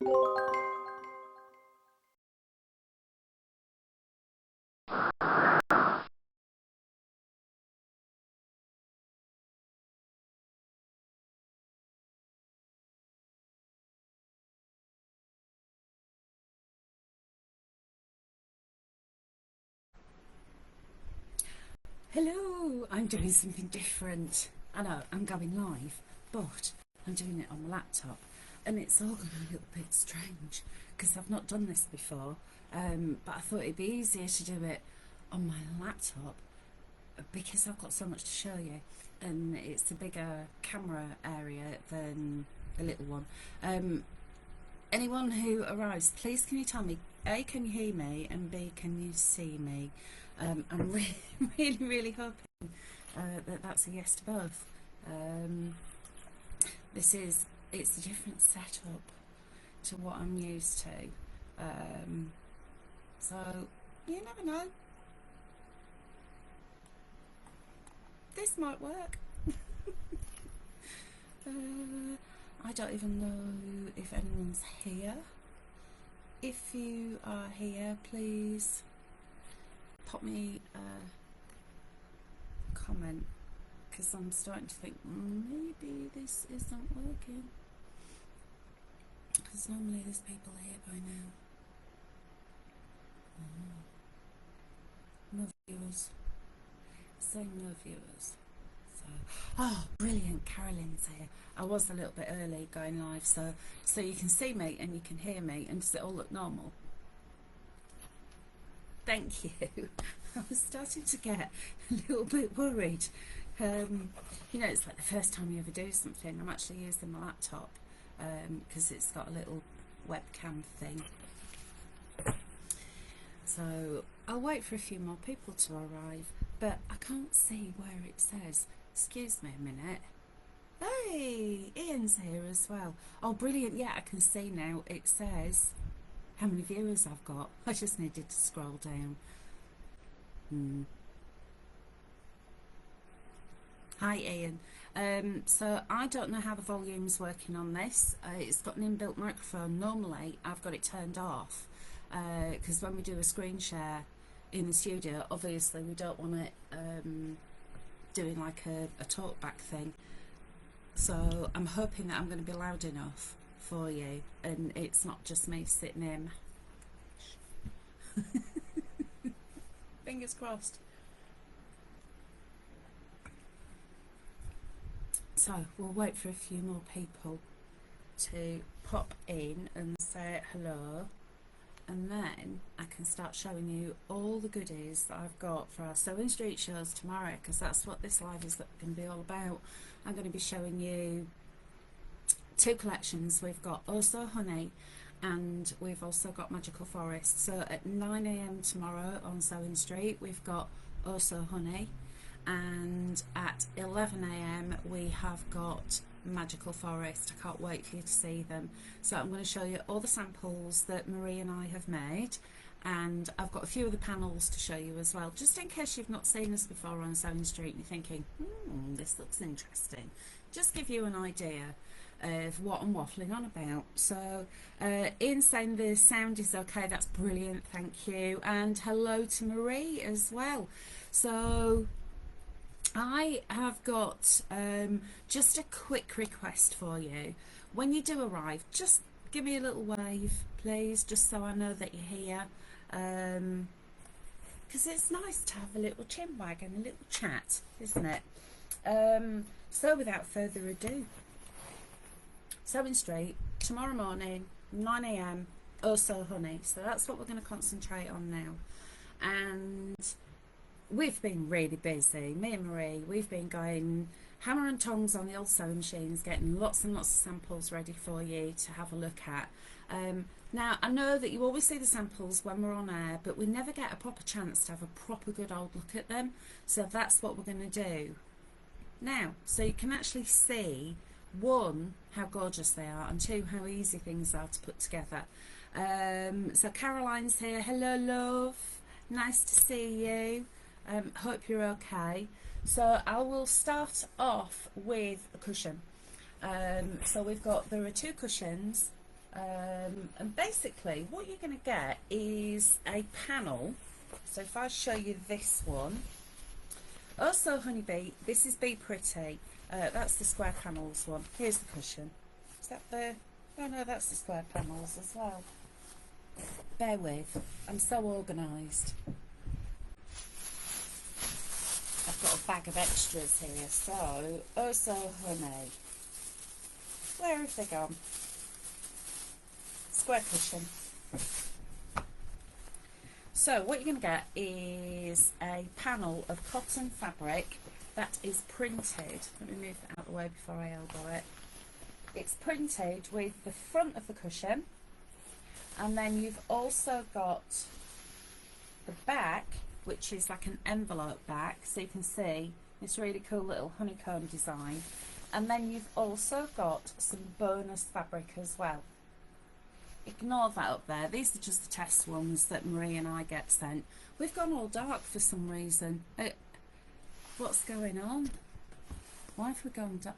Hello, I'm doing something different. I know, I'm going live, but I'm doing it on my laptop, and it's all going a little bit strange because I've not done this before, but I thought it'd be easier to do it on my laptop because I've got so much to show you, and it's a bigger camera area than the little one. Anyone who arrives, please can you tell me, A, can you hear me, and B, can you see me? I'm really hoping that that's a yes to both. It's a different setup to what I'm used to. So you never know. This might work. I don't even know if anyone's here. If you are here, please pop me a comment, because I'm starting to think maybe this isn't working, because normally there's people here by now. No viewers. Saying no viewers. So, oh, brilliant, Carolyn's here. I was a little bit early going live, so you can see me and you can hear me, and does it all look normal? Thank you. I was starting to get a little bit worried. You know, it's like the first time you ever do something. I'm actually using my laptop because it's got a little webcam thing. So I'll wait for a few more people to arrive, but I can't see where it says. Excuse me a minute. Hey, Ian's here as well. Oh, brilliant. Yeah, I can see now. It says how many viewers I've got. I just needed to scroll down. Hi Ian. So I don't know how the volume's working on this. It's got an inbuilt microphone. Normally I've got it turned off because when we do a screen share in the studio, obviously we don't want it doing like a talk back thing. So I'm hoping that I'm going to be loud enough for you and it's not just me sitting in. Fingers crossed. So we'll wait for a few more people to pop in and say hello, and then I can start showing you all the goodies that I've got for our Sewing Street shows tomorrow, because that's what this live is going to be all about. I'm going to be showing you two collections. We've got Also Honey and we've also got Magical Forest. So at 9 AM tomorrow on Sewing Street we've got Also Honey, and at 11 AM we have got Magical Forest. I can't wait for you to see them. So I'm going to show you all the samples that Marie and I have made, and I've got a few of the panels to show you as well, just in case you've not seen us before on Sewing Street and you're thinking, this looks interesting. Just give you an idea of what I'm waffling on about. So Ian saying the sound is okay, that's brilliant, thank you, and hello to Marie as well. So I have got just a quick request for you. When you do arrive, just give me a little wave, please, just so I know that you're here. Because it's nice to have a little chin wag and a little chat, isn't it? So without further ado, Sewing Street, tomorrow morning, 9 AM, Also Honey. So that's what we're going to concentrate on now. And we've been really busy, me and Marie. We've been going hammer and tongs on the old sewing machines, getting lots and lots of samples ready for you to have a look at. Now, I know that you always see the samples when we're on air, but we never get a proper chance to have a proper good old look at them. So that's what we're going to do now. So you can actually see, one, how gorgeous they are, and two, how easy things are to put together. So Caroline's here. Hello, love. Nice to see you. Hope you're okay. So I will start off with a cushion. So there are two cushions. And basically what you're going to get is a panel. So if I show you this one, also honeybee, this is Be Pretty, that's the square panels one. Here's the cushion. Is that the, oh no, that's the square panels as well. Bear with, I'm so organised. I've got a bag of extras here. So, also honey, where have they gone? Square cushion. So what you're going to get is a panel of cotton fabric that is printed. Let me move it out of the way before I elbow it. It's printed with the front of the cushion, and then you've also got the back, which is like an envelope back, so you can see this really cool little honeycomb design. And then you've also got some bonus fabric as well. Ignore that up there, these are just the test ones that Marie and I get sent. We've gone all dark for some reason. What's going on? Why have we gone dark?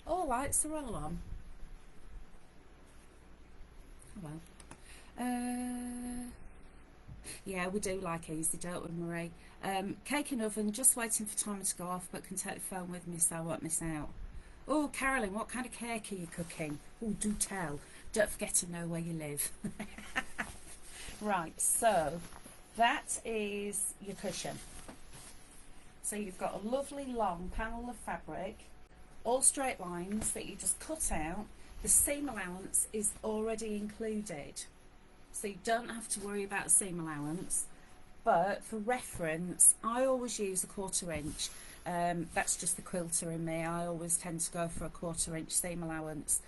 All lights are all on. Oh well. Yeah, we do like easy, don't we, Marie? Cake in oven, just waiting for timer to go off, but can take the phone with me so I won't miss out. Oh, Carolyn, what kind of cake are you cooking? Oh, do tell. Don't forget to know where you live. Right, so that is your cushion. So you've got a lovely long panel of fabric, all straight lines that you just cut out. The seam allowance is already included, so you don't have to worry about seam allowance. But for reference, I always use a 1/4 inch. That's just the quilter in me. I always tend to go for a 1/4 inch seam allowance.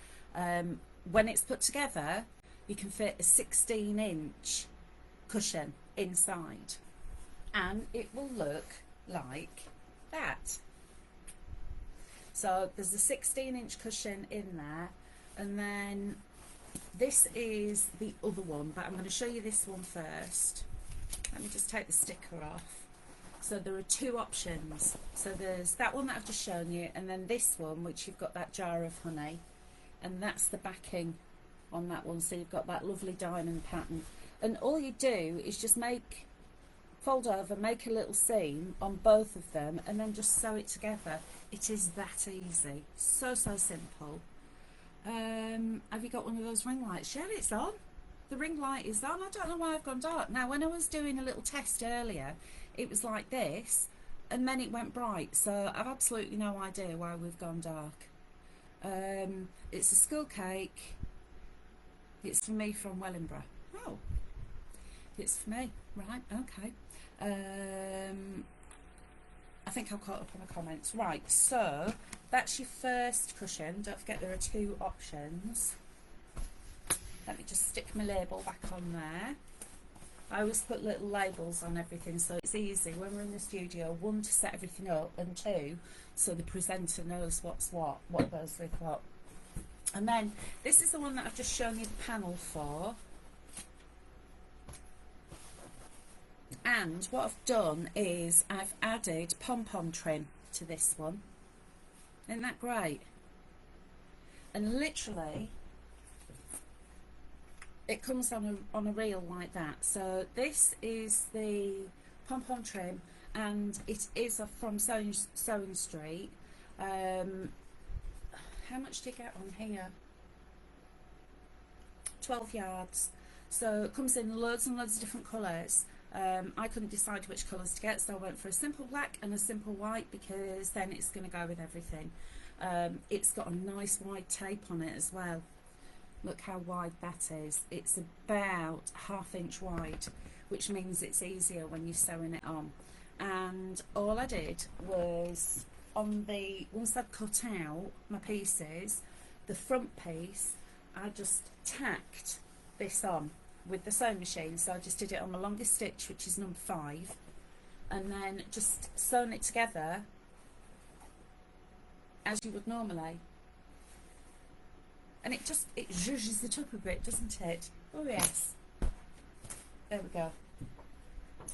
When it's put together, you can fit a 16-inch cushion inside, and it will look like that. So there's a 16-inch cushion in there, and then this is the other one, but I'm going to show you this one first. Let me just take the sticker off. So there are two options. So there's that one that I've just shown you, and then this one, which you've got that jar of honey, and that's the backing on that one. So you've got that lovely diamond pattern, and all you do is just fold over, make a little seam on both of them, and then just sew it together. It is that easy. So simple. Have you got one of those ring lights? Yeah, it's on. The ring light is on. I don't know why I've gone dark. Now, when I was doing a little test earlier, it was like this, and then it went bright. So I've absolutely no idea why we've gone dark. It's a school cake. It's for me from Wellingborough. Oh, it's for me. Right, okay. I think I'm caught up on the comments. Right, so that's your first cushion. Don't forget there are two options. Let me just stick my label back on there. I always put little labels on everything so it's easy when we're in the studio, one, to set everything up, and two, so the presenter knows what's what goes with what. And then this is the one that I've just shown you the panel for. And what I've done is I've added pom-pom trim to this one. Isn't that great? And literally it comes on a reel like that. So this is the pom-pom trim, and it is from Sewing Street. How much do you get on here? 12 yards. So it comes in loads and loads of different colours. I couldn't decide which colours to get, so I went for a simple black and a simple white, because then it's going to go with everything. It's got a nice wide tape on it as well. Look how wide that is. It's about 1/2 inch wide, which means it's easier when you're sewing it on. And all I did was, once I'd cut out my pieces, the front piece, I just tacked this on with the sewing machine. So I just did it on the longest stitch, which is number 5, and then just sewn it together as you would normally. And it zhuzhes it up a bit, doesn't it? Oh yes. There we go.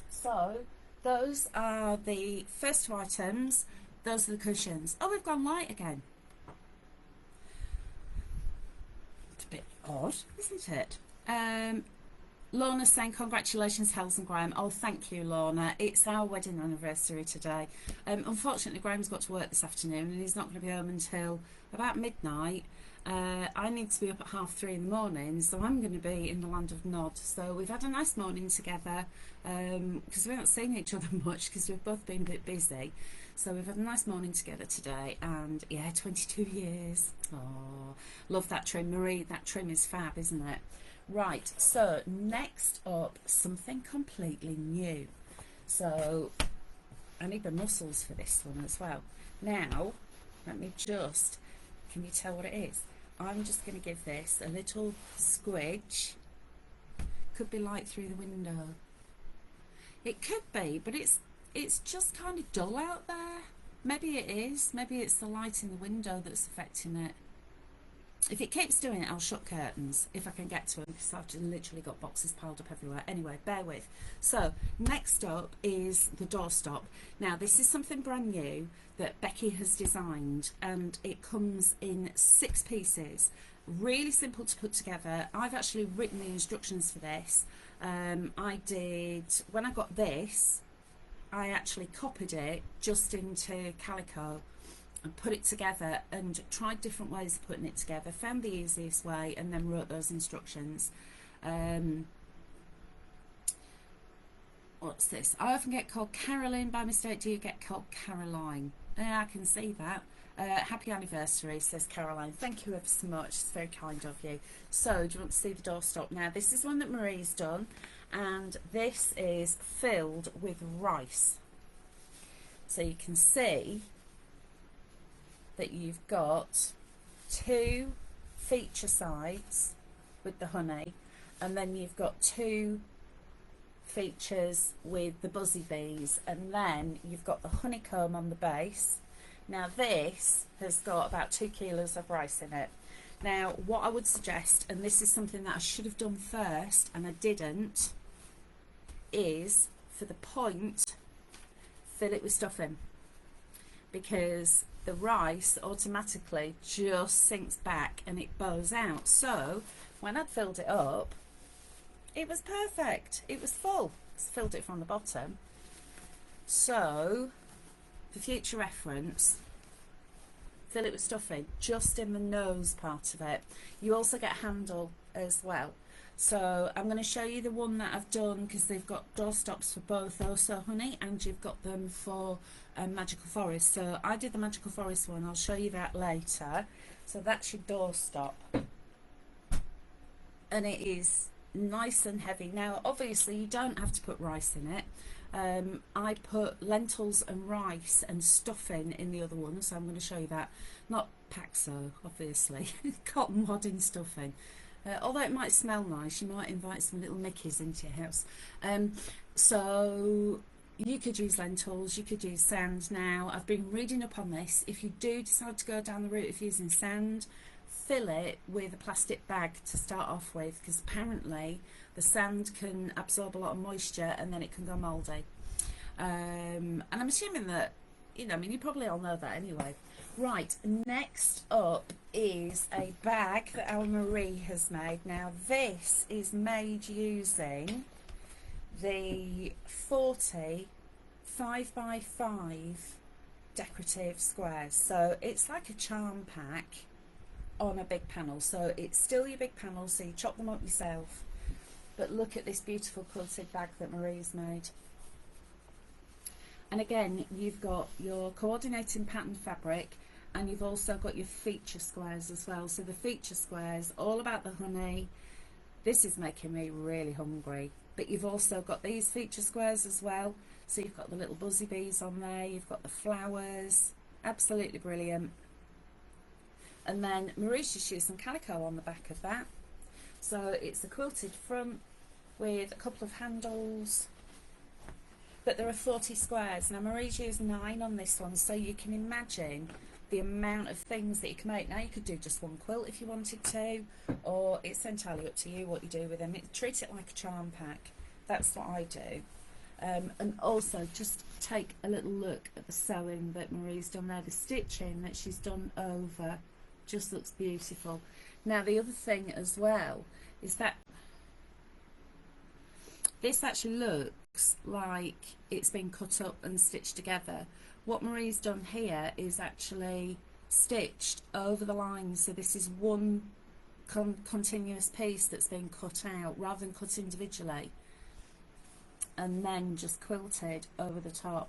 So those are the first 2 items. Those are the cushions. Oh, we've gone light again. It's a bit odd, isn't it? Lorna's saying congratulations, Hels and Graham. Oh, thank you, Lorna. It's our wedding anniversary today. Unfortunately, Graham's got to work this afternoon and he's not going to be home until about midnight. I need to be up at 3:30 in the morning, so I'm going to be in the land of Nod. So we've had a nice morning together because we haven't seen each other much because we've both been a bit busy. So we've had a nice morning together today, and yeah, 22 years. Oh, love that trim, Marie. That trim is fab, isn't it? Right, so next up, something completely new. So I need the muscles for this one as well. Now, let me just, can you tell what it is? I'm just going to give this a little squidge. Could be light through the window. It could be, but it's just kind of dull out there. Maybe it is. Maybe it's the light in the window that's affecting it. If it keeps doing it, I'll shut curtains if I can get to them, because I've just literally got boxes piled up everywhere. Anyway, bear with. So next up is the doorstop. Now this is something brand new that Becky has designed, and it comes in 6 pieces. Really simple to put together. I've actually written the instructions for this. I did, when I got this, I actually copied it just into Calico and put it together and tried different ways of putting it together, found the easiest way, and then wrote those instructions. What's this? I often get called Caroline by mistake. Do you get called Caroline? Yeah, I can see that. Happy anniversary, says Caroline. Thank you ever so much. It's very kind of you. So, do you want to see the doorstop? Now, this is one that Marie's done, and this is filled with rice. So you can see that you've got 2 feature sides with the honey, and then you've got 2 features with the buzzy bees, and then you've got the honeycomb on the base. Now this has got about 2 kilos of rice in it. Now what I would suggest, and this is something that I should have done first and I didn't, is for the point, fill it with stuffing, because the rice automatically just sinks back and it bows out. So when I'd filled it up, it was perfect. It was full. It's filled it from the bottom. So for future reference, fill it with stuffing just in the nose part of it. You also get a handle as well. So I'm going to show you the one that I've done, because they've got doorstops for both Oso Honey and you've got them for Magical Forest. So I did the Magical Forest one. I'll show you that later. So that's your doorstop, and it is nice and heavy. Now obviously you don't have to put rice in it. I put lentils and rice and stuffing in the other one, so I'm going to show you that. Not Paxo, obviously. Cotton wadding stuffing. Although it might smell nice, you might invite some little Mickeys into your house. So you could use lentils, you could use sand. Now I've been reading up on this. If you do decide to go down the route of using sand, fill it with a plastic bag to start off with, because apparently the sand can absorb a lot of moisture and then it can go mouldy. And I'm assuming that, you know, I mean, you probably all know that anyway. Right, next up is a bag that our Marie has made. Now this is made using the 40 5x5 decorative squares. So it's like a charm pack on a big panel. So it's still your big panel, so you chop them up yourself. But look at this beautiful quilted bag that Marie's made. And again, you've got your coordinating pattern fabric, and you've also got your feature squares as well. So the feature squares, all about the honey. This is making me really hungry. But you've also got these feature squares as well. So you've got the little buzzy bees on there, you've got the flowers, absolutely brilliant. And then Marie's just used some calico on the back of that. So it's a quilted front with a couple of handles, but there are 40 squares. Now Marie's used 9 on this one, so you can imagine the amount of things that you can make. Now you could do just one quilt if you wanted to, or it's entirely up to you what you do with them. Treat it like a charm pack. That's what I do. And also just take a little look at the sewing that Marie's done there. The stitching that she's done over just looks beautiful. Now the other thing as well is that this actually looks like it's been cut up and stitched together. What Marie's done here is actually stitched over the lines, so this is one continuous piece that's been cut out rather than cut individually and then just quilted over the top.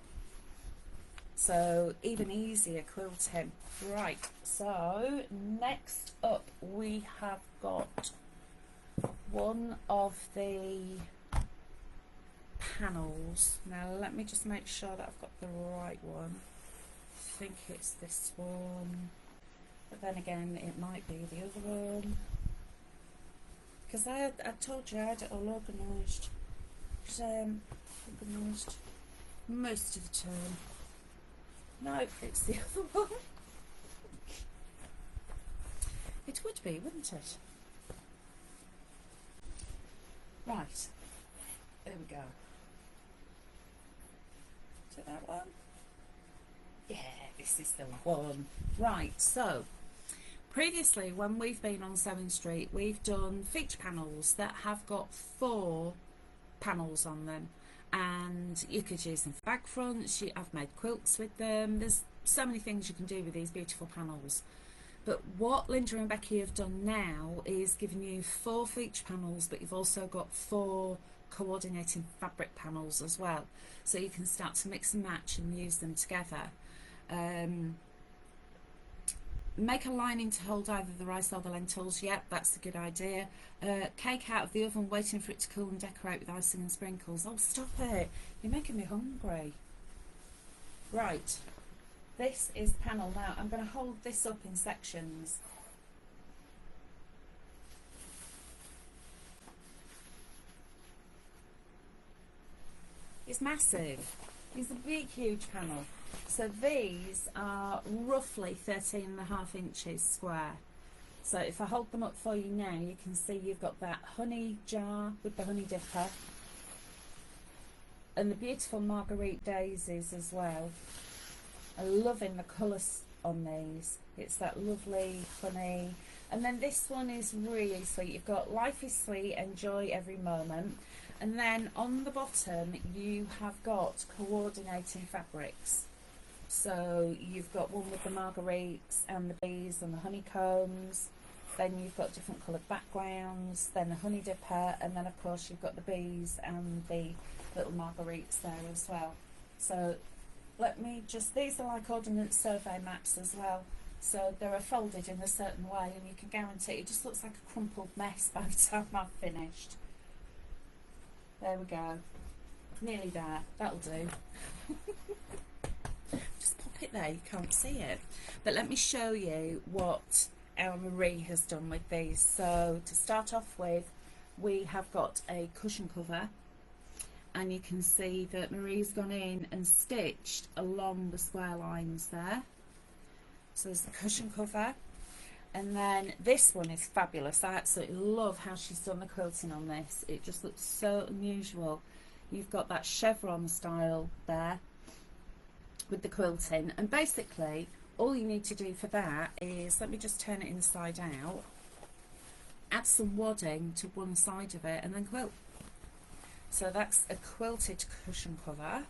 So even easier quilting. Right, so next up we have got one of the panels. Now let me just make sure that I've got the right one. I think it's this one, but then again it might be the other one, because I told you I had it all organised. Organised most of the time. No, it's the other one. It would be, wouldn't it? Right, there we go. Is it that one? Yeah, this is the one. Right, so previously when we've been on Sewing Street, we've done feature panels that have got 4 panels on them, and you could use them for bag fronts. I've made quilts with them. There's so many things you can do with these beautiful panels. But what Linda and Becky have done now is given you 4 feature panels, but you've also got 4 coordinating fabric panels as well, so you can start to mix and match and use them together. Make a lining to hold either the rice or the lentils. Yep, that's a good idea. Cake out of the oven, waiting for it to cool, and decorate with icing and sprinkles. Oh, stop it, you're making me hungry. Right, this is the panel. Now I'm going to hold this up in sections. It's massive. It's a big, huge panel. So these are roughly 13.5 inches square. So if I hold them up for you now, you can see you've got that honey jar with the honey dipper and the beautiful marguerite daisies as well. I'm loving the colours on these. It's that lovely honey. And then this one is really sweet. You've got life is sweet, enjoy every moment. And then on the bottom you have got coordinating fabrics. So you've got one with the marguerites and the bees and the honeycombs, then you've got different coloured backgrounds, then the honey dipper, and then of course you've got the bees and the little marguerites there as well. So let me just, these are like ordnance survey maps as well, so they're folded in a certain way, and you can guarantee it just looks like a crumpled mess by the time I've finished. There we go, nearly there, that'll do. Just pop it there, you can't see it. But let me show you what our Marie has done with these. So to start off with, we have got a cushion cover, and you can see that Marie's gone in and stitched along the square lines there. So there's the cushion cover, and then this one is fabulous. I absolutely love how she's done the quilting on this. It just looks so unusual. You've got that chevron style there with the quilting, and basically all you need to do for that is, let me just turn it inside out, add some wadding to one side of it and then quilt. So that's a quilted cushion cover.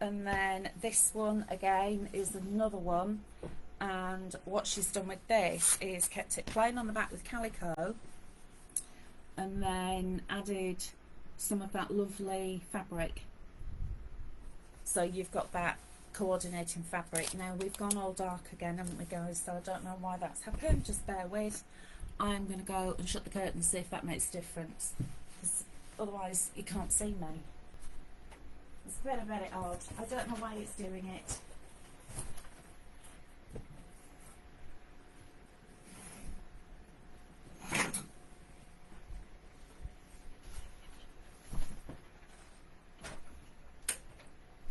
And then this one again is another one, and what she's done with this is kept it plain on the back with calico, and then added some of that lovely fabric. So you've got that coordinating fabric. Now we've gone all dark again, haven't we guys? So I don't know why that's happened, just bear with. I'm going to go and shut the curtain and see if that makes a difference, because otherwise you can't see me. It's very, very odd. I don't know why it's doing it.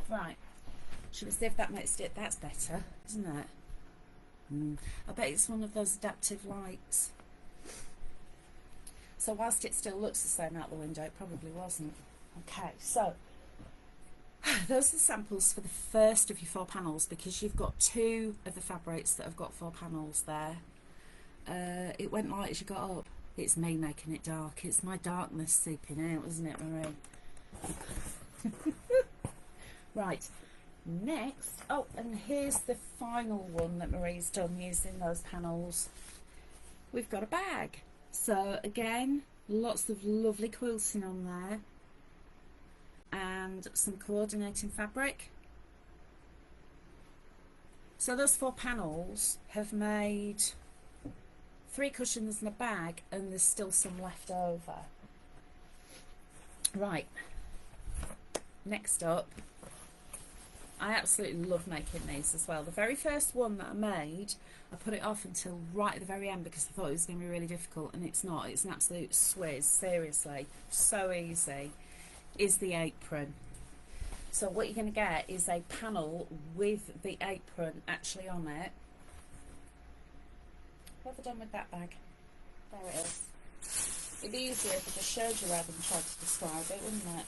Right, should we see if that makes it? That's better, isn't it? I bet it's one of those adaptive lights. So whilst it still looks the same out the window, it probably wasn't. Okay, so Those are the samples for the first of your 4 panels, because you've got 2 of the fabrics that have got 4 panels there. It went light as you got up. It's me making it dark. It's my darkness seeping out, isn't it, Marie? Right, next, oh, and here's the final one that Marie's done using those panels. We've got a bag. So again, lots of lovely quilting on there, and some coordinating fabric. So those 4 panels have made 3 cushions in a bag, and there's still some left over. Right, next up, I absolutely love making these as well. The very first one that I made, I put it off until right at the very end because I thought it was going to be really difficult, and it's not. It's an absolute swizz, seriously, so easy, is the apron. So what you're going to get is a panel with the apron actually on it. What have I done with that bag? There it is. It'd be easier if I just showed you rather than tried to describe it, wouldn't it?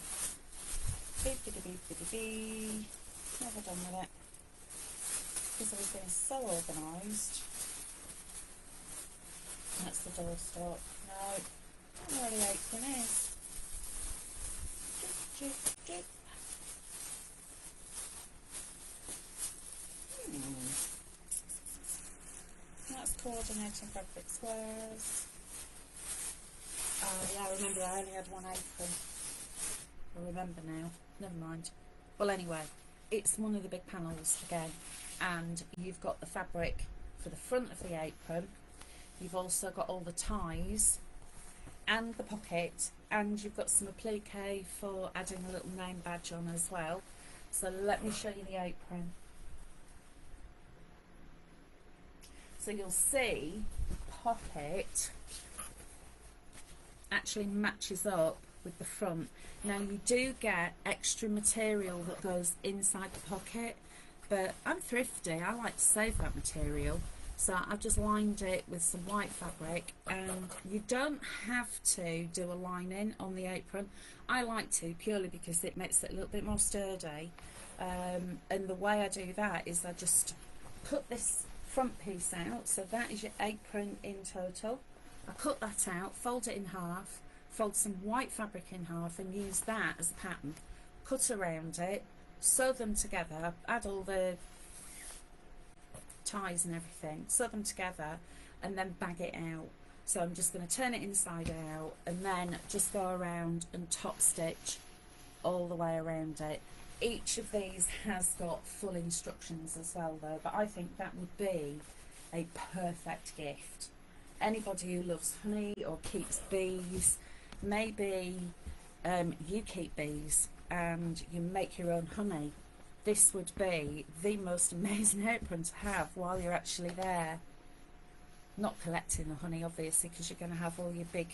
Beep, beep, beep, beep, beep. What have I done with it? Because everything is so organised. That's the doorstop. No, I don't know where the apron is. Jip, jip, jip. That's coordinating fabric squares. Oh yeah, I remember I only had 1 apron. I remember now. Never mind. Well, anyway, it's one of the big panels again, and you've got the fabric for the front of the apron. You've also got all the ties and the pocket, and you've got some applique for adding a little name badge on as well. So let me show you the apron. So you'll see the pocket actually matches up with the front. Now you do get extra material that goes inside the pocket, but I'm thrifty, I like to save that material, so I've just lined it with some white fabric. And you don't have to do a lining on the apron. I like to, purely because it makes it a little bit more sturdy, and the way I do that is I just cut this front piece out, so that is your apron in total. I cut that out, fold it in half, fold some white fabric in half, and use that as a pattern. Cut around it, sew them together, add all the ties and everything, sew them together, and then bag it out. So I'm just going to turn it inside out, and then just go around and top stitch all the way around it. Each of these has got full instructions as well though, but I think that would be a perfect gift. Anybody who loves honey or keeps bees, maybe you keep bees and you make your own honey, this would be the most amazing apron to have while you're actually there. Not collecting the honey obviously, because you're going to have all your big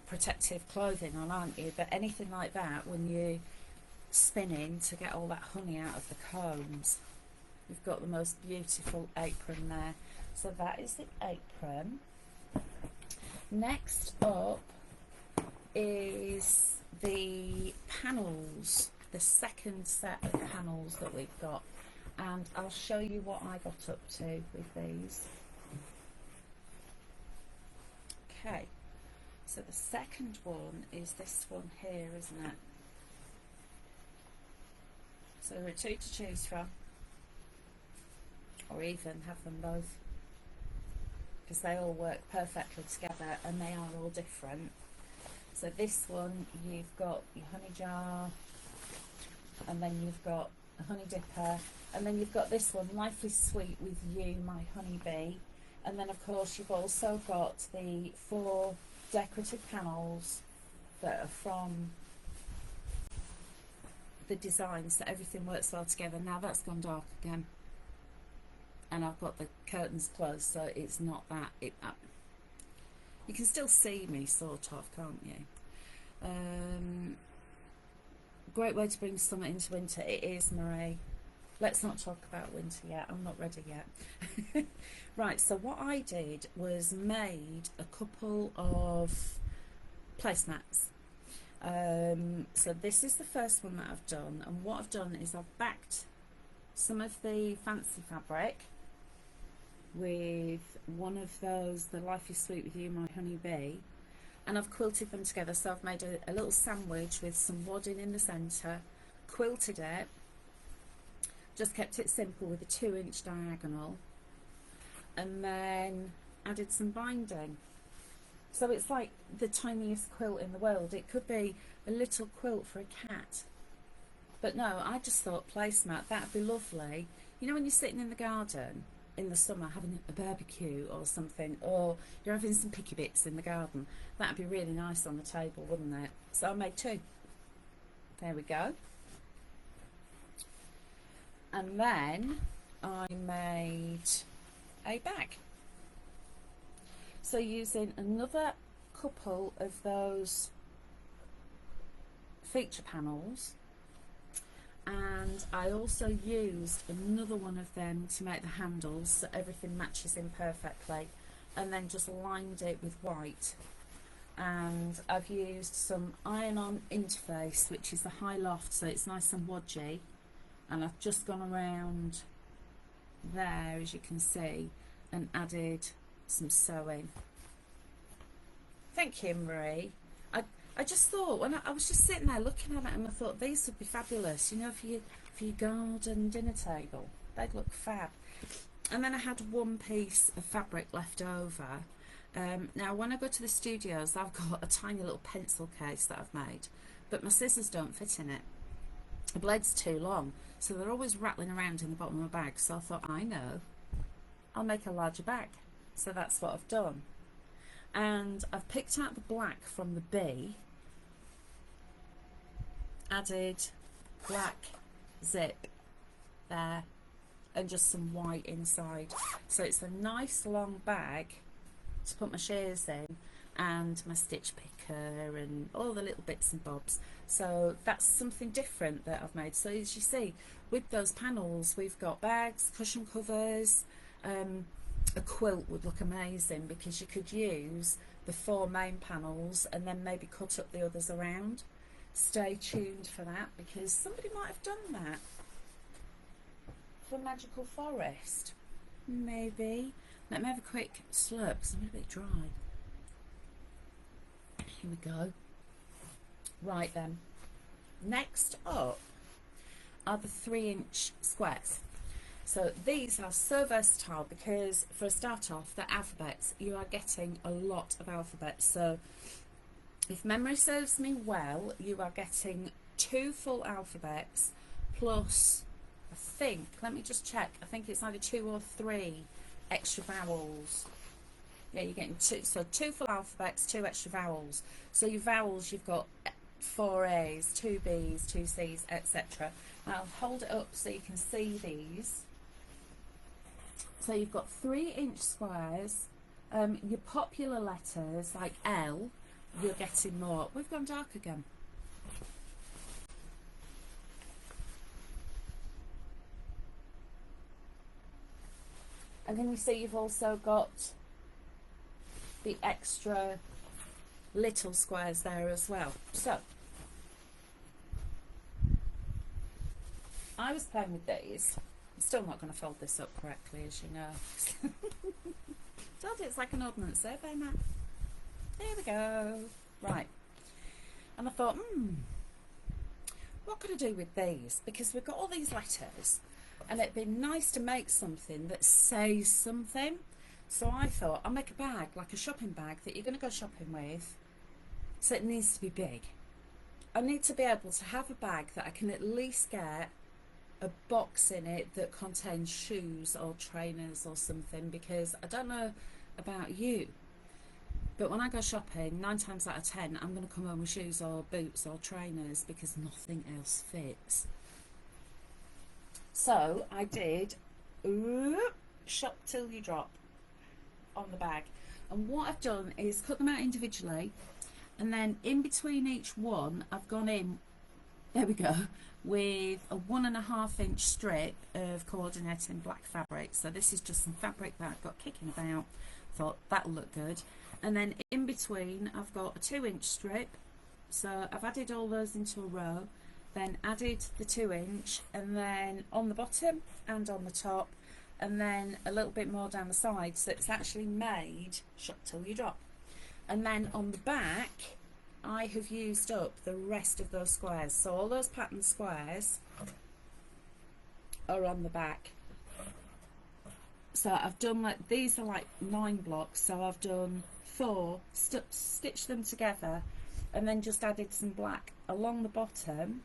protective clothing on, aren't you? But anything like that, when you're spinning to get all that honey out of the combs, you've got the most beautiful apron there. So that is the apron. Next up is the panels, the second set of panels that we've got, and I'll show you what I got up to with these. Okay, so the second one is this one here, isn't it? So there are 2 to choose from, or even have them both, because they all work perfectly together and they are all different. So this one, you've got your honey jar, and then you've got a honey dipper, and then you've got this one, Life is Sweet with You, My Honey Bee. And then of course you've also got the 4 decorative panels that are from the design, so everything works well together. Now that's gone dark again, and I've got the curtains closed, so it's not that. You can still see me, sort of, can't you? Great way to bring summer into winter. It is, Marie. Let's not talk about winter yet. I'm not ready yet. Right, so what I did was made a couple of placemats. So this is the first one that I've done, and what I've done is I've backed some of the fancy fabric with one of those, the Life is Sweet with You, My Honey Bee, and I've quilted them together. So I've made a little sandwich with some wadding in the centre, quilted it, just kept it simple with a 2-inch diagonal, and then added some binding. So it's like the tiniest quilt in the world. It could be a little quilt for a cat. But no, I just thought placemat, that'd be lovely. You know, when you're sitting in the garden in the summer having a barbecue or something, or you're having some picky bits in the garden, that'd be really nice on the table, wouldn't it? So I made 2. There we go. And then I made a bag. So using another couple of those feature panels, and I also used another one of them to make the handles so everything matches in perfectly, and then just lined it with white. And I've used some iron-on interface, which is the high loft, so it's nice and wodgy, and I've just gone around there, as you can see, and added some sewing. Thank you, Marie. I just thought, when I was just sitting there looking at it, and I thought these would be fabulous, you know, for your garden dinner table. They'd look fab. And then I had one piece of fabric left over. Now when I go to the studios, I've got a tiny little pencil case that I've made, but my scissors don't fit in it. The blade's too long, so they're always rattling around in the bottom of my bag. So I thought, I know, I'll make a larger bag. So that's what I've done. And I've picked out the black from the bee, added black zip there, and just some white inside. So it's a nice long bag to put my shears in, and my stitch picker and all the little bits and bobs. So that's something different that I've made. So as you see, with those panels, we've got bags, cushion covers. A quilt would look amazing, because you could use the 4 main panels and then maybe cut up the others around. Stay tuned for that, because somebody might have done that for Magical Forest. Maybe. Let me have a quick slurp, because I'm a bit dry. Here we go. Right then. Next up are the 3-inch squares. So these are so versatile, because for a start off, the alphabets, you are getting a lot of alphabets. So if memory serves me well, you are getting 2 full alphabets plus, I think, let me just check, I think it's either 2 or 3 extra vowels. Yeah, you're getting 2, so 2 full alphabets, 2 extra vowels. So your vowels, you've got 4 A's, 2 B's, 2 C's, etc. I'll hold it up so you can see these. So you've got 3-inch squares. Your popular letters like L, you're getting more. We've gone dark again. And then you see you've also got the extra little squares there as well. So I was playing with these. I'm still not going to fold this up correctly, as you know. Told you it's like an ordnance survey map. There we go. Right. And I thought, what could I do with these? Because we've got all these letters, and it'd be nice to make something that says something. So I thought, I'll make a bag, like a shopping bag that you're going to go shopping with. So it needs to be big. I need to be able to have a bag that I can at least get a box in it that contains shoes or trainers or something, because I don't know about you, but when I go shopping, 9 times out of 10 I'm going to come home with shoes or boots or trainers, because nothing else fits. So I did shop till you drop on the bag, and what I've done is cut them out individually, and then in between each one I've gone in, there we go, with a 1.5-inch strip of coordinating black fabric. So this is just some fabric that I've got kicking about. Thought that'll look good. And then in between I've got a 2-inch strip So I've added all those into a row, then added the 2-inch, and then on the bottom and on the top, and then a little bit more down the side, so it's actually made shop till you drop. And then on the back I have used up the rest of those squares, so all those pattern squares are on the back. So I've done, like, these are like 9 blocks, so I've done 4, stitched them together, and then just added some black along the bottom.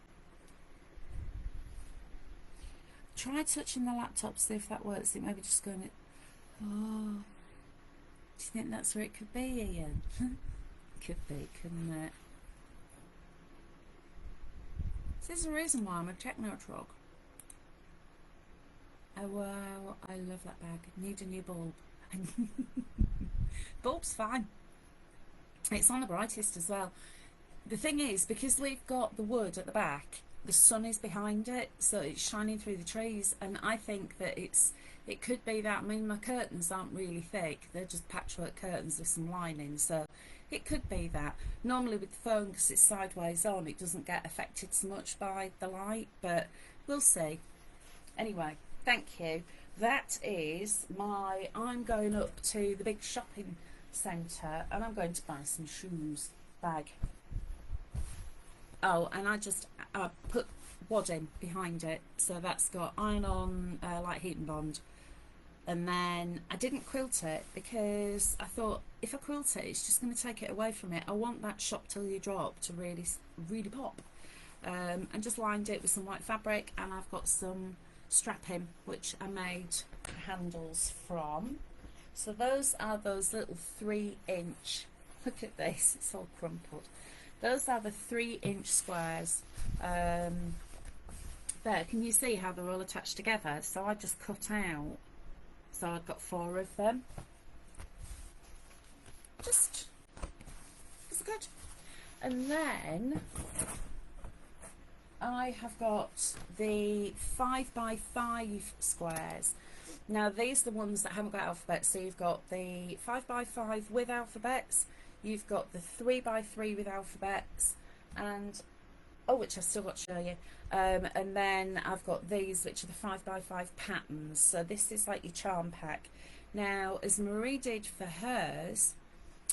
Try touching the laptop, see if that works. It may be just going, oh, do you think that's where it could be, Ian? Could be, couldn't it? This is the reason why I'm a techno trog. Oh wow, I love that bag. Need a new bulb. Bulb's fine. It's on the brightest as well. The thing is, because we've got the wood at the back, the sun is behind it, so it's shining through the trees, and I think that it could be that. I mean, my curtains aren't really thick, they're just patchwork curtains with some lining, so it could be that. Normally with the phone, because it's sideways on, it doesn't get affected so much by the light, but we'll see. Anyway, thank you. That is my, I'm going up to the big shopping centre and I'm going to buy some shoes bag. Oh, and I put wadding behind it, so that's got iron on light heat and bond. And then I didn't quilt it because I thought if I quilt it, it's just going to take it away from it. I want that shop till you drop to really, really pop. And just lined it with some white fabric, and I've got some strapping which I made handles from. So those are those little 3-inch, look at this, it's all crumpled. Those are the 3-inch squares. There, can you see how they're all attached together? So I just cut out, so I've got 4 of them. Just, it's good. And then I have got the 5x5 squares. Now these are the ones that haven't got alphabets, so you've got the 5x5 with alphabets, you've got the 3x3 with alphabets, and oh, which I've still got to show you, and then I've got these which are the 5x5 patterns. So this is like your charm pack. Now as Marie did for hers,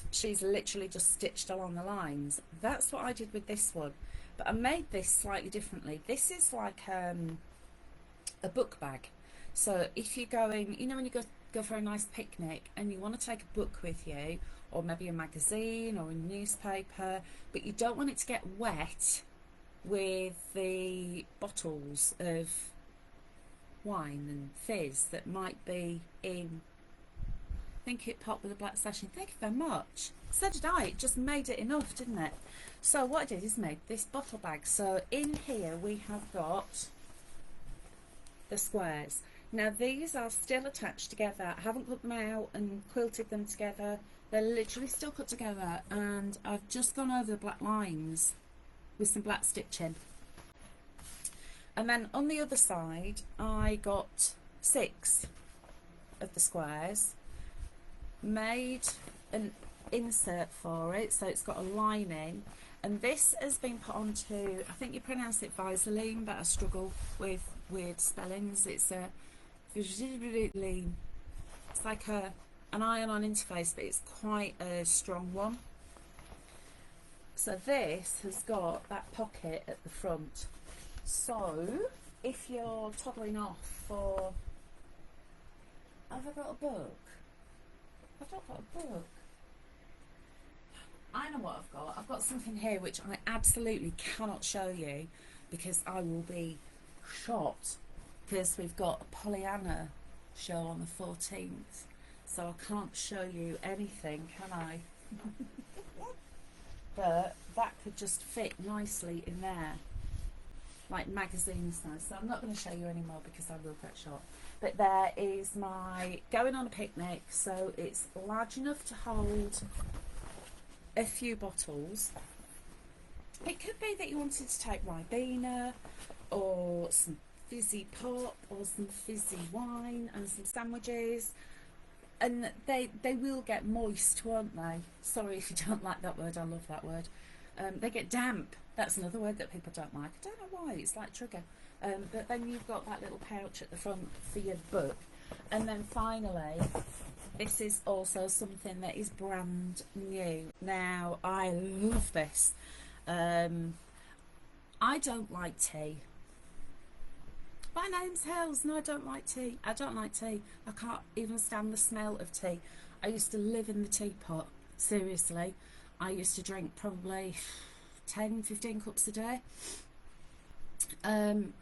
she's literally just stitched along the lines. That's what I did with this one, but I made this slightly differently. This is like a book bag. So if you're going, you know, when you go for a nice picnic and you want to take a book with you, or maybe a magazine or a newspaper, but you don't want it to get wet with the bottles of wine and fizz that might be in. I think it popped with a black sachet. Thank you very much. So did I. It just made it enough, didn't it? So what I did is made this bottle bag. So in here we have got the squares. Now these are still attached together. I haven't cut them out and quilted them together. They're literally still put together, and I've just gone over the black lines with some black stitching. And then on the other side I got 6 of the squares, made an insert for it, so it's got a lining, and this has been put onto, I think you pronounce it Vaseline, but I struggle with weird spellings. It's a Vaseline. It's like an iron-on interface, but it's quite a strong one. So this has got that pocket at the front. So if you're toddling off for, have I got a book? I've not got a book. I know what I've got. I've got something here which I absolutely cannot show you because I will be shot, because we've got a Pollyanna show on the 14th, so I can't show you anything, can I? But that could just fit nicely in there, like magazine size. So I'm not going to show you anymore because I will get shot. But there is my going on a picnic, so it's large enough to hold a few bottles. It could be that you wanted to take Ribena or some fizzy pop or some fizzy wine and some sandwiches, and they will get moist, won't they? Sorry if you don't like that word, I love that word. They get damp. That's another word that people don't like. I don't know why, it's like trigger. But then you've got that little pouch at the front for your book. And then finally, this is also something that is brand new. Now, I love this. I don't like tea. My name's Hels. No, I don't like tea. I don't like tea. I can't even stand the smell of tea. I used to live in the teapot. Seriously. I used to drink probably 10, 15 cups a day. And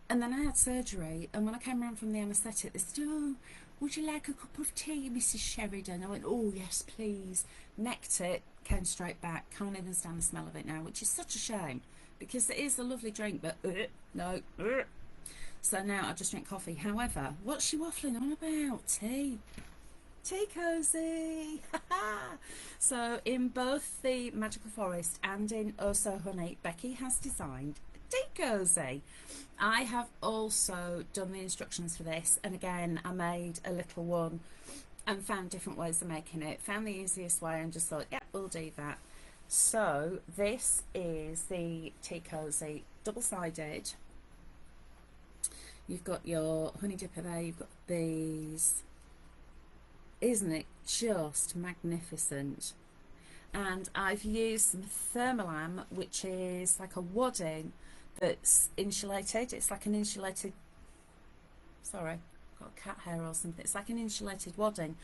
then I had surgery, and when I came around from the anaesthetic, they said, "Oh, would you like a cup of tea, Mrs. Sheridan?" I went, "Oh, yes, please." Necked it, came straight back. Can't even stand the smell of it now, which is such a shame, because it is a lovely drink, but no. So now I just drink coffee. However, what's she waffling on about? Tea. Tea cozy. So in both the Magical Forest and in Oh So Honey, Becky has designed a tea cozy. I have also done the instructions for this, and again I made a little one and found different ways of making it. Found the easiest way and just thought, yeah, we'll do that. So this is the tea cozy, double-sided. You've got your honey dipper there, you've got these. Isn't it just magnificent? And I've used some thermolam, which is like a wadding that's insulated. It's like an insulated, sorry, got cat hair or something. It's like an insulated wadding.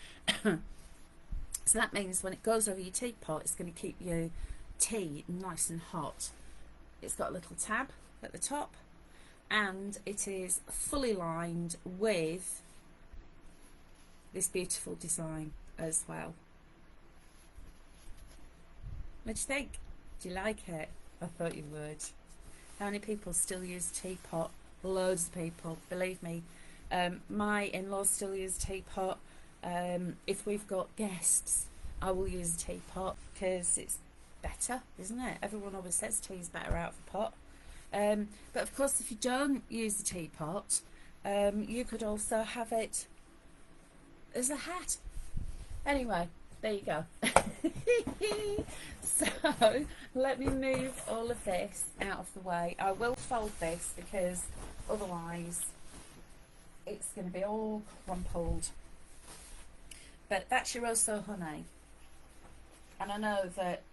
So that means when it goes over your teapot, it's going to keep your tea nice and hot. It's got a little tab at the top, and it is fully lined with this beautiful design as well. What do you think? Do you like it? I thought you would. How many people still use teapot? Loads of people, believe me. My in-laws still use teapot. If we've got guests, I will use a teapot because it's better, isn't it? Everyone always says tea's better out of a pot. But of course, if you don't use the teapot, you could also have it as a hat. Anyway, there you go. So let me move all of this out of the way. I will fold this because otherwise it's going to be all crumpled. But that's your Oh So Honey. And I know that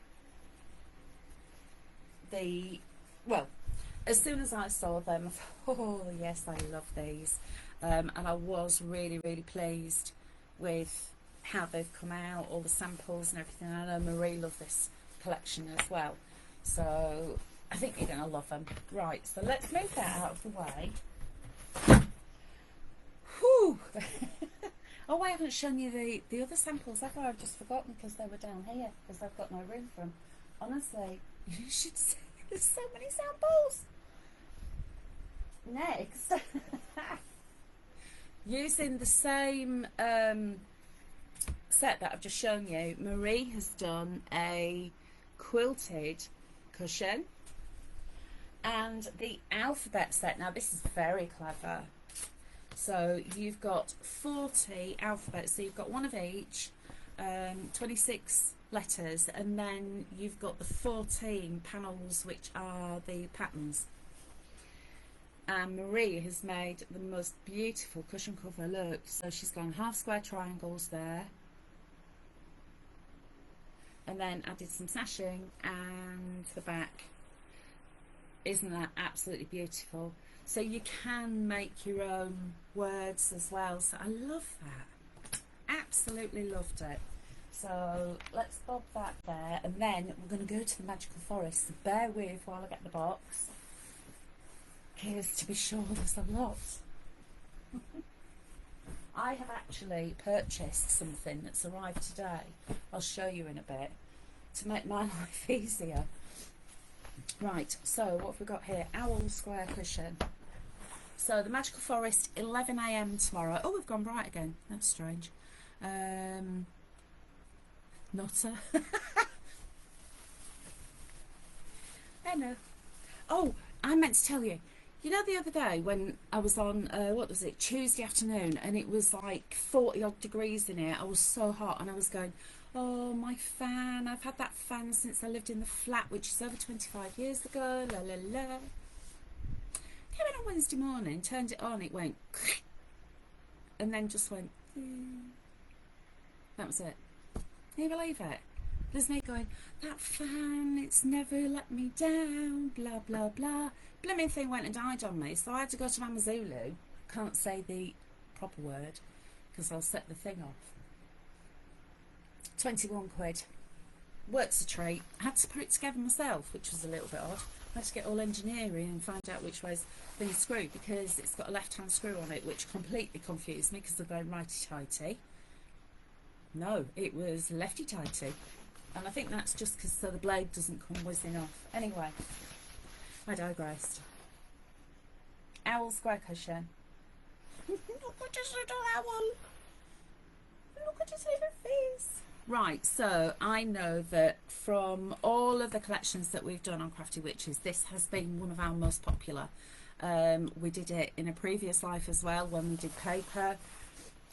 as soon as I saw them, I thought, oh yes, I love these. And I was really, really pleased with how they've come out, all the samples and everything. I know Marie loved this collection as well, so I think you're going to love them. Right, so let's move that out of the way. Whew. Oh, I haven't shown you the other samples, have I? I've just forgotten because they were down here, because I've got no room for them. Honestly, you should see, there's so many samples. Next, using the same set that I've just shown you, Marie has done a quilted cushion and the alphabet set. Now this is very clever. So you've got 40 alphabets, so you've got one of each, 26 letters, and then you've got the 14 panels which are the patterns. And Marie has made the most beautiful cushion cover, look. So she's gone half square triangles there, and then added some sashing and the back. Isn't that absolutely beautiful? So you can make your own words as well. So I love that. Absolutely loved it. So let's bob that there, and then we're going to go to the Magical Forest. So bear with while I get the box, because to be sure there's a lot. I have actually purchased something that's arrived today. I'll show you in a bit to make my life easier. Right, so what have we got here? Owl square cushion. So the Magical Forest, 11 AM tomorrow. Oh, we've gone bright again. That's strange. Not a... I know. Oh, I meant to tell you. You know, the other day when I was on, what was it, Tuesday afternoon, and it was like 40 odd degrees in here. I was so hot, and I was going, oh, my fan. I've had that fan since I lived in the flat, which is over 25 years ago. La la la. Came in on Wednesday morning, turned it on, it went, and then just went, that was it. Can you believe it? There's me going, that fan, it's never let me down, blah, blah, blah. Blooming thing went and died on me, so I had to go to Mama Zulu. Can't say the proper word, because I'll set the thing off. 21 quid. Works a treat. I had to put it together myself, which was a little bit odd. I had to get all engineering and find out which way's been screwed, because it's got a left-hand screw on it, which completely confused me, because they're going righty-tighty. No, it was lefty-tighty. And I think that's just because so the blade doesn't come whizzing off. Anyway, I digressed. Owl square cushion. Look at his little owl. Look at his little face. Right, so I know that from all of the collections that we've done on Crafty Witches, this has been one of our most popular. We did it in a previous life as well when we did paper.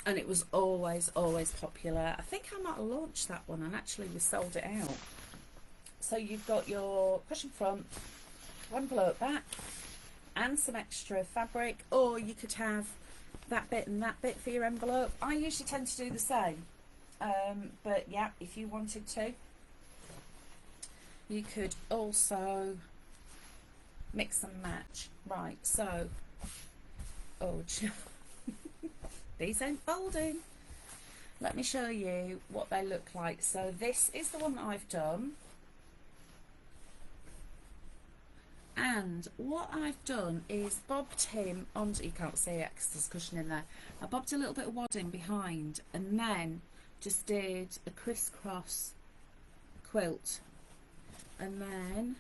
And it was always, always popular. I think I might have launched that one and actually we sold it out. So you've got your cushion front, envelope back, and some extra fabric. Or you could have that bit and that bit for your envelope. I usually tend to do the same. But yeah, if you wanted to. You could also mix and match. Right, so... Oh, these ain't folding. Let me show you what they look like. So this is the one that I've done. And what I've done is bobbed him onto, you can't see it because there's cushion in there. I bobbed a little bit of wadding behind and then just did a crisscross quilt. And then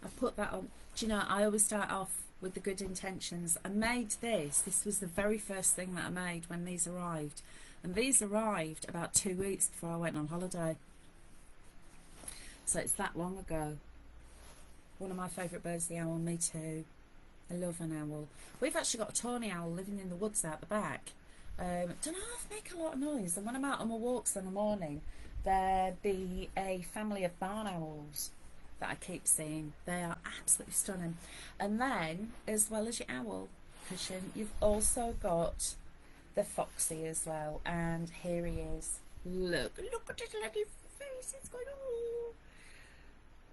I put that on. Do you know, I always start off with the good intentions. I made this was the very first thing that I made when these arrived, and these arrived about 2 weeks before I went on holiday, so it's that long ago. One of my favourite birds, the owl. Me too. I love an owl. We've actually got a tawny owl living in the woods out the back. Don't know if they make a lot of noise, and when I'm out on my walks in the morning there be a family of barn owls that I keep seeing. They are absolutely stunning. And then, as well as your owl cushion, you've also got the foxy as well. And here he is. Look at his little face. It's going, oh,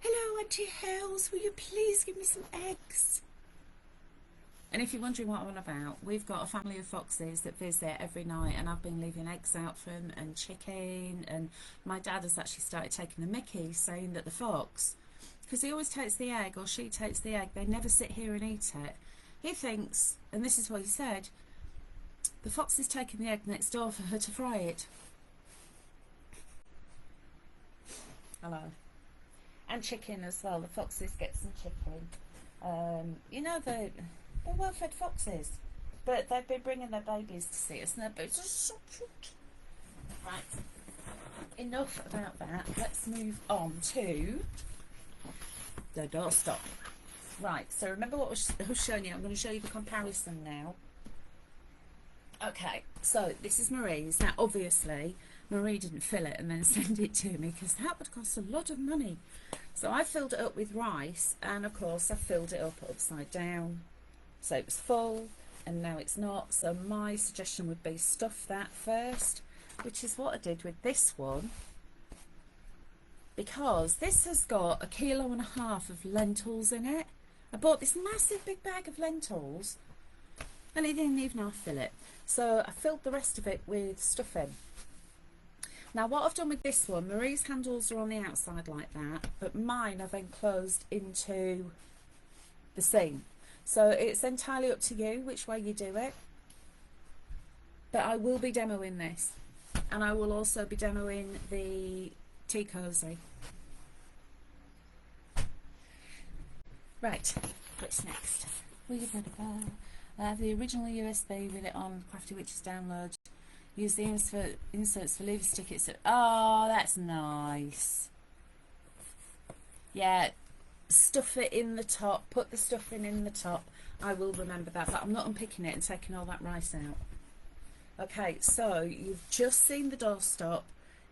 hello, Auntie Hels. Will you please give me some eggs? And if you're wondering what I'm on about, we've got a family of foxes that visit every night, and I've been leaving eggs out for them and chicken. And my dad has actually started taking the mickey, saying that the fox, because he always takes the egg, or she takes the egg, they never sit here and eat it. He thinks, and this is what he said, the fox is taking the egg next door for her to fry it. Hello. And chicken as well. The foxes get some chicken. You know, they're well-fed foxes, but they've been bringing their babies to see us, and their babies are so cute. Right, enough about that. Let's move on to the doorstop. Right, so remember what I was showing you. I'm going to show you the comparison now. Okay, so this is Marie's. Now, obviously, Marie didn't fill it and then send it to me, because that would cost a lot of money. So I filled it up with rice, and of course I filled it up upside down. So it was full, and now it's not. So my suggestion would be stuff that first, which is what I did with this one. Because this has got 1.5 kilos of lentils in it. I bought this massive big bag of lentils and it didn't even half fill it. So I filled the rest of it with stuffing. Now what I've done with this one, Marie's handles are on the outside like that, but mine I've enclosed into the seam. So it's entirely up to you which way you do it. But I will be demoing this, and I will also be demoing the tea cozy. Right, what's next? I have the original USB with it on Crafty Witches download. Use the inserts for lever stickers. Oh, that's nice. Yeah, stuff it in the top, put the stuffing in the top. I will remember that, but I'm not unpicking it and taking all that rice out. Okay, so you've just seen the doorstop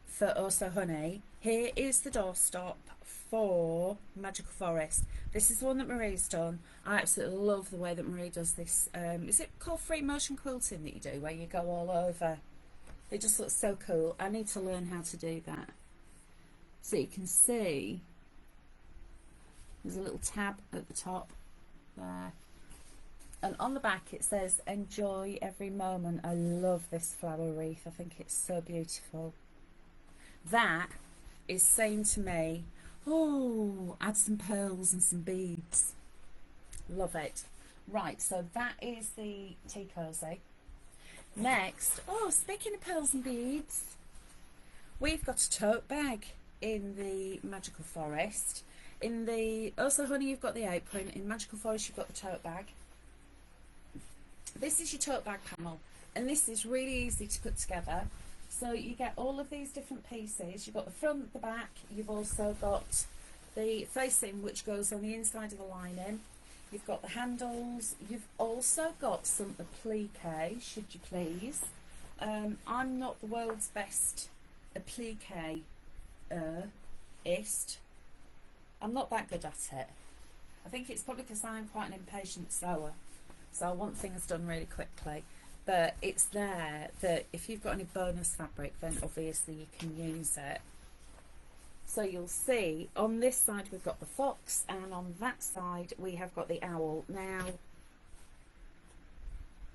for Also Honey. Here is the doorstop for Magical Forest. This is the one that Marie's done. I absolutely love the way that Marie does this. Is it called free motion quilting that you do, where you go all over? It just looks so cool. I need to learn how to do that. So you can see there's a little tab at the top there. And on the back it says, enjoy every moment. I love this flower wreath. I think it's so beautiful. That is saying to me, oh, add some pearls and some beads. Love it. Right, so that is the tea cozy. Next, oh, speaking of pearls and beads, we've got a tote bag in the Magical Forest. In the Also Honey, you've got the apron. In Magical Forest, you've got the tote bag. This is your tote bag panel, and this is really easy to put together. So you get all of these different pieces. You've got the front, the back. You've also got the facing, which goes on the inside of the lining. You've got the handles. You've also got some applique, should you please. I'm not the world's best applique-ist. I'm not that good at it. I think it's probably because I'm quite an impatient sewer, so I want things done really quickly. But it's there that if you've got any bonus fabric, then obviously you can use it. So you'll see on this side we've got the fox, and on that side we have got the owl. Now,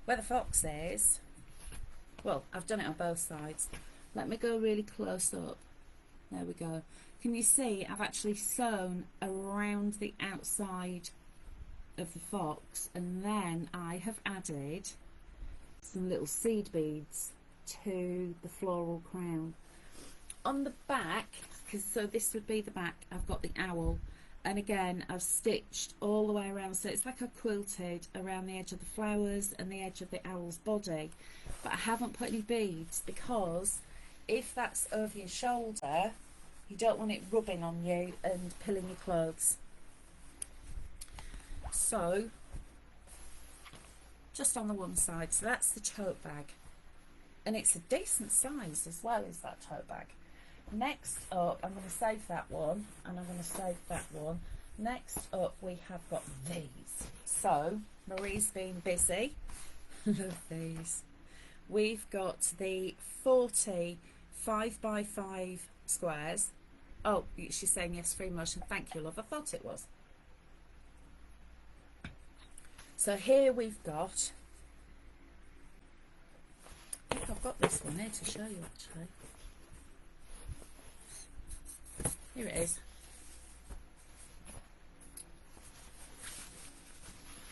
where the fox is, well, I've done it on both sides. Let me go really close up. There we go. Can you see I've actually sewn around the outside of the fox, and then I have added some little seed beads to the floral crown. On the back, because so this would be the back, I've got the owl, and again I've stitched all the way around, so it's like I've quilted around the edge of the flowers and the edge of the owl's body, but I haven't put any beads because if that's over your shoulder, you don't want it rubbing on you and pilling your clothes. So just on the one side, so that's the tote bag, and it's a decent size as well as that tote bag. Next up, I'm going to save that one, and I'm going to save that one. Next up we have got these. So Marie's been busy. Love these. We've got the 40 5x5 squares. Oh, she's saying yes, free motion. Thank you, love. I thought it was. So here we've got, I think I've got this one here to show you actually. Here it is.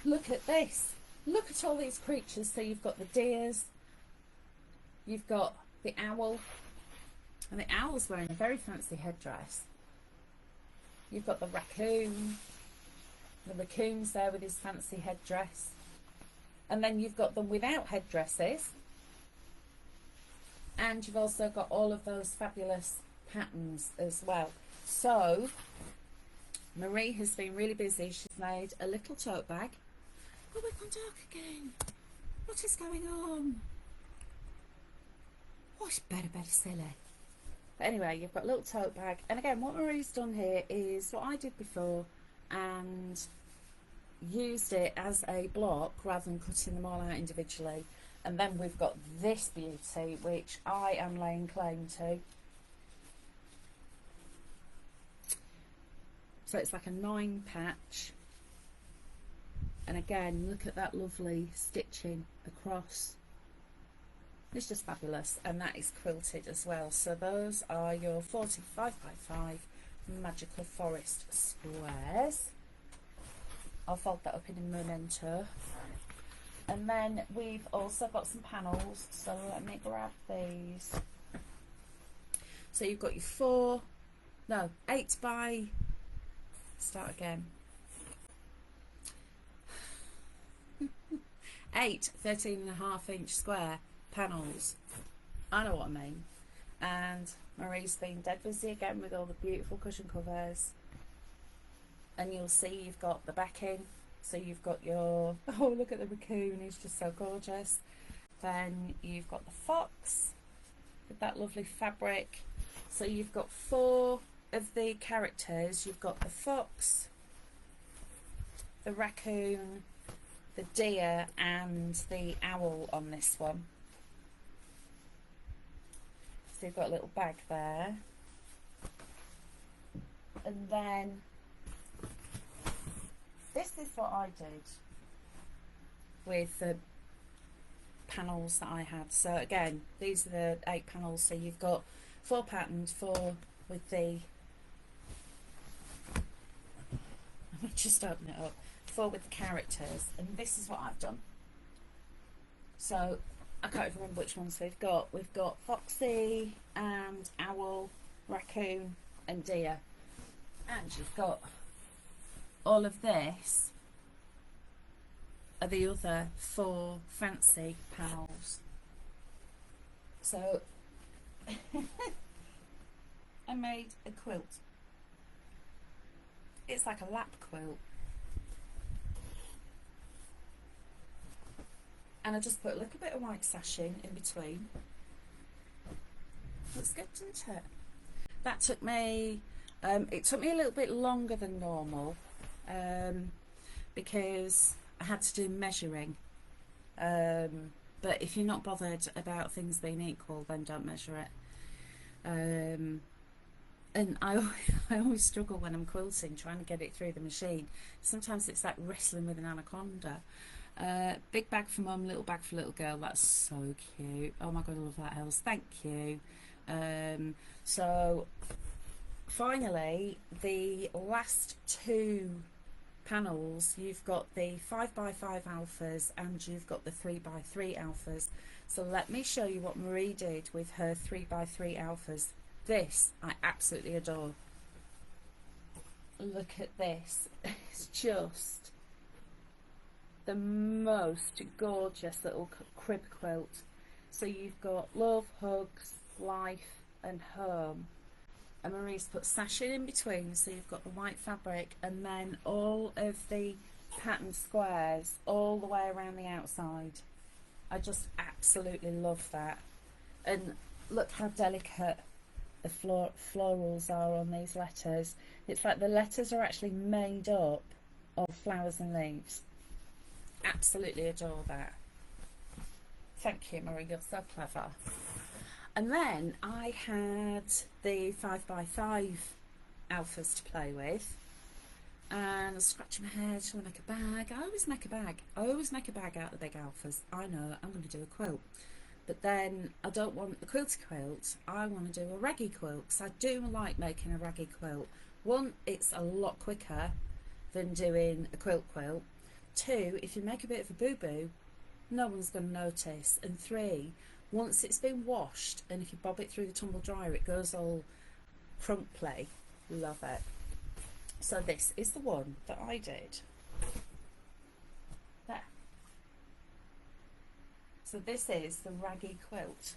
Look at this. Look at all these creatures. So you've got the deers, you've got the owl, and the owl's wearing a very fancy headdress. You've got the raccoon. The raccoon's there with his fancy headdress. And then you've got them without headdresses. And you've also got all of those fabulous patterns as well. So Marie has been really busy. She's made a little tote bag. Oh, we've gone dark again. What is going on? Oh, it's better silly. But anyway, you've got a little tote bag. And again, what Marie's done here is what I did before, and used it as a block rather than cutting them all out individually. And then we've got this beauty, which I am laying claim to. So it's like a 9 patch, and again look at that lovely stitching across. It's just fabulous, and that is quilted as well. So those are your 40 5x5 Magical Forest squares. I'll fold that up in a memento. And then we've also got some panels, so let me grab these. So you've got your 8 by, start again, 8 13.5-inch square panels. I know what I mean. And Marie's been dead busy again with all the beautiful cushion covers. and you'll see you've got the backing. So you've got your, oh look at the raccoon, he's just so gorgeous. Then you've got the fox with that lovely fabric. So you've got 4 of the characters. You've got the fox, the raccoon, the deer and the owl on this one. So you've got a little bag there. And then this is what I did with the panels that I had. So again, these are the 8 panels. So you've got 4 patterns, 4 with the, I'm just open it up, 4 with the characters, and this is what I've done. So I can't even remember which ones we've got. We've got foxy and owl, raccoon and deer, and you've got all of this are the other 4 fancy panels. So I made a quilt. It's like a lap quilt, and I just put a little bit of white sash in between. Looks good, doesn't it? That took me, it took me a little bit longer than normal, because I had to do measuring. But if you're not bothered about things being equal, then don't measure it. And I always struggle when I'm quilting, trying to get it through the machine. Sometimes it's like wrestling with an anaconda. Big bag for mum, little bag for little girl. That's so cute. Oh my god, I love that, Hels. Thank you. So finally, the last 2 panels, you've got the 5x5 alphas and you've got the 3x3 alphas. So let me show you what Marie did with her 3x3 alphas. This I absolutely adore. Look at this. It's just the most gorgeous little crib quilt. So you've got love, hugs, life and home. And Marie's put sashing in between, so you've got the white fabric and then all of the pattern squares all the way around the outside. I just absolutely love that. And look how delicate the florals are on these letters. It's like the letters are actually made up of flowers and leaves. Absolutely adore that. Thank you, Marie, you're so clever. And then I had the 5x5 alphas to play with, and I was scratching my head, shall I make a bag? I always make a bag. I always make a bag out of the big alphas. I know I'm going to do a quilt, but then I don't want a quilty quilt. I want to do a raggy quilt, because I do like making a raggy quilt. 1, it's a lot quicker than doing a quilt. 2, if you make a bit of a boo-boo, no one's going to notice. And 3, once it's been washed, and if you bob it through the tumble dryer, it goes all crumply. Love it. So this is the one that I did. There. So this is the raggy quilt.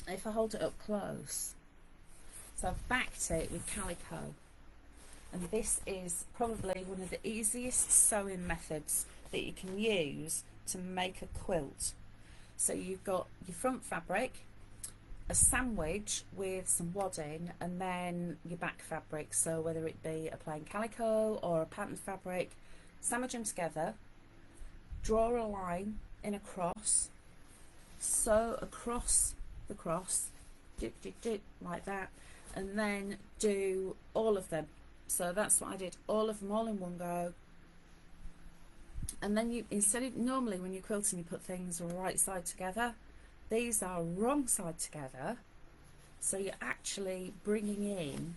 If I hold it up close, so I've backed it with calico, and this is probably one of the easiest sewing methods that you can use to make a quilt. So you've got your front fabric, a sandwich with some wadding, and then your back fabric. So whether it be a plain calico or a patterned fabric, sandwich them together, draw a line in a cross, sew across the cross, dip, dip, dip, like that, and then do all of them. So that's what I did, all of them all in one go. And then you, instead of normally when you're quilting you put things right side together, these are wrong side together, so you're actually bringing in,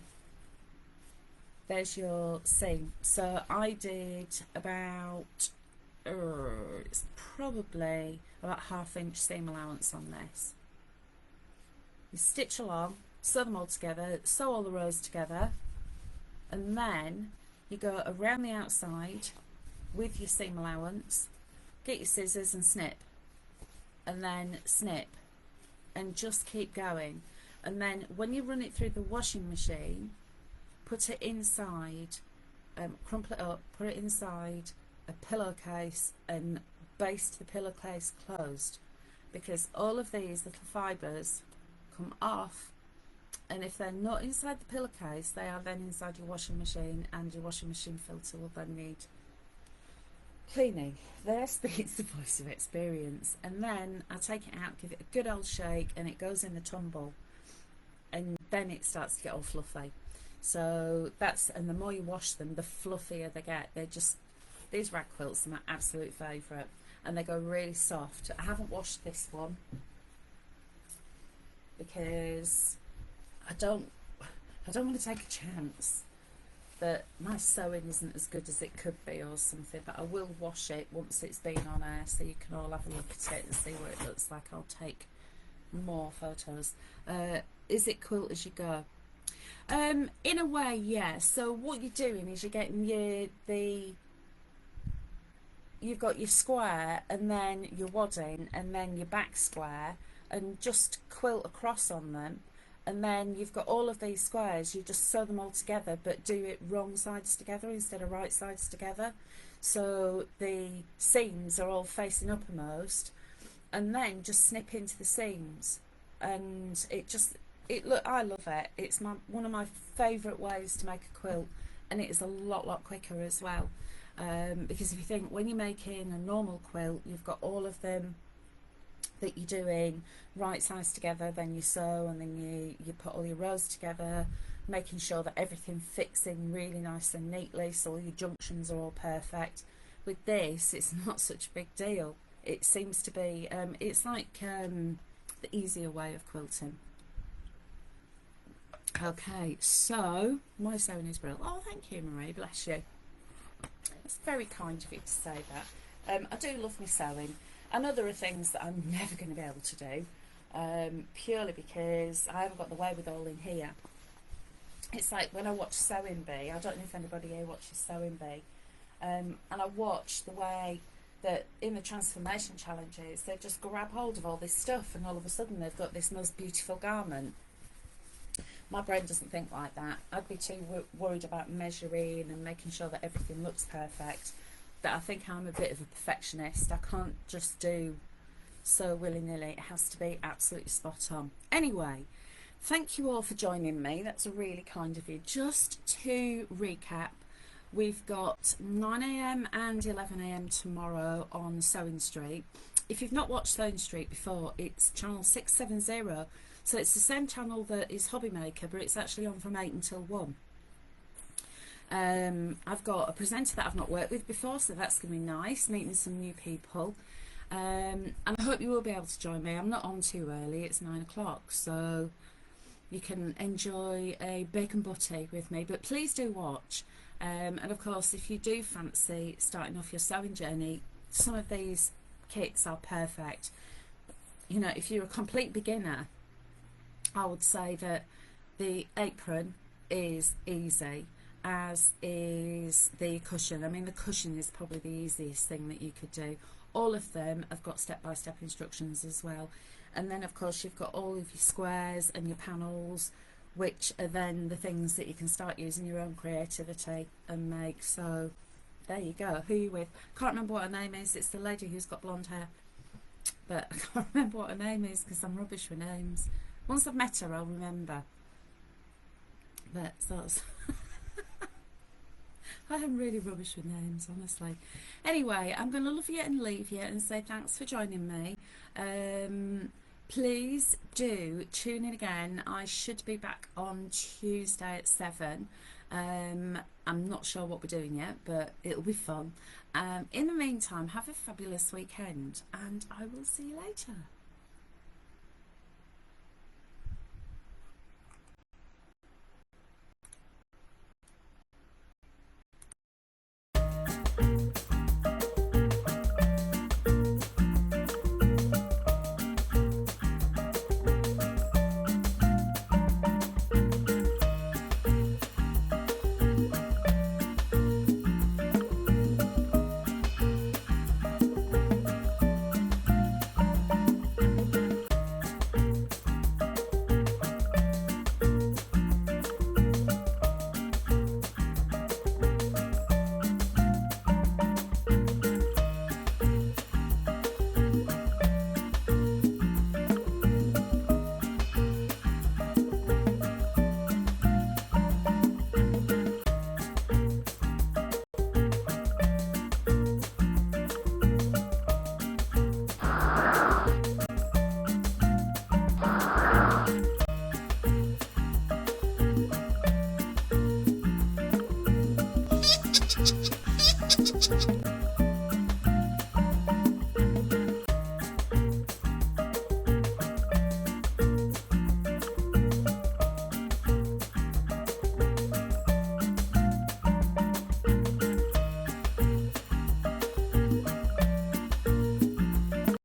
there's your seam. So I did about it's probably about 1/2 inch seam allowance on this. You stitch along, sew them all together, sew all the rows together, and then you go around the outside with your seam allowance, get your scissors and snip, and then snip, and just keep going. And then when you run it through the washing machine, put it inside, crumple it up, put it inside a pillowcase and baste the pillowcase closed, because all of these little fibres come off, and if they're not inside the pillowcase, they are then inside your washing machine, and your washing machine filter will then need cleaning. There speaks the voice of experience. And then I take it out, give it a good old shake, and it goes in the tumble, and then it starts to get all fluffy. So that's, and the more you wash them, the fluffier they get. They're just, these rag quilts are my absolute favourite, and they go really soft. I haven't washed this one because I don't want to take a chance that my sewing isn't as good as it could be or something, but I will wash it once it's been on air, so you can all have a look at it and see what it looks like. I'll take more photos. Is it quilt as you go? In a way, yeah. So what you're doing is you're getting you've got your square, and then your wadding, and then your back square, and just quilt across on them. And then you've got all of these squares, you just sew them all together, but do it wrong sides together instead of right sides together. So the seams are all facing uppermost, and then just snip into the seams. And I love it. It's one of my favourite ways to make a quilt, and it is a lot quicker as well. Because if you think, when you're making a normal quilt, you've got all of them that you're doing right sides together, then you sew, and then you put all your rows together, making sure that everything fits in really nice and neatly, so all your junctions are all perfect. With this, it's not such a big deal. It seems to be, it's like the easier way of quilting. Okay, so my sewing is brilliant. Oh, thank you, Marie, bless you. It's very kind of you to say that. I do love my sewing. I know there are things that I'm never going to be able to do, purely because I haven't got the wherewithal in here. It's like when I watch Sewing Bee, I don't know if anybody here watches Sewing Bee, and I watch the way that in the transformation challenges, they just grab hold of all this stuff, and all of a sudden they've got this most beautiful garment. My brain doesn't think like that. I'd be too worried about measuring and making sure that everything looks perfect, that I think I'm a bit of a perfectionist. I can't just do so willy-nilly. It has to be absolutely spot on. Anyway, thank you all for joining me. That's really kind of you. Just to recap, we've got 9 AM and 11 AM tomorrow on Sewing Street. If you've not watched Sewing Street before, it's channel 670. So it's the same channel that is Hobby Maker, but it's actually on from 8 until 1. I've got a presenter that I've not worked with before, so that's going to be nice, meeting some new people. And I hope you will be able to join me. I'm not on too early, it's 9 o'clock, so you can enjoy a bacon butty with me, but please do watch. And of course, if you do fancy starting off your sewing journey, some of these kits are perfect. You know, if you're a complete beginner, I would say that the apron is easy, as is the cushion. I mean, the cushion is probably the easiest thing that you could do. All of them have got step-by-step instructions as well. And then of course you've got all of your squares and your panels, which are then the things that you can start using your own creativity and make. So there you go. Who are you with? Can't remember what her name is. It's the lady who's got blonde hair, but I can't remember what her name is because I'm rubbish with names. Once I've met her, I'll remember. But that's I am really rubbish with names, honestly. Anyway, I'm going to love you and leave you and say thanks for joining me. Please do tune in again. I should be back on Tuesday at 7. I'm not sure what we're doing yet, but it'll be fun. In the meantime, have a fabulous weekend, and I will see you later.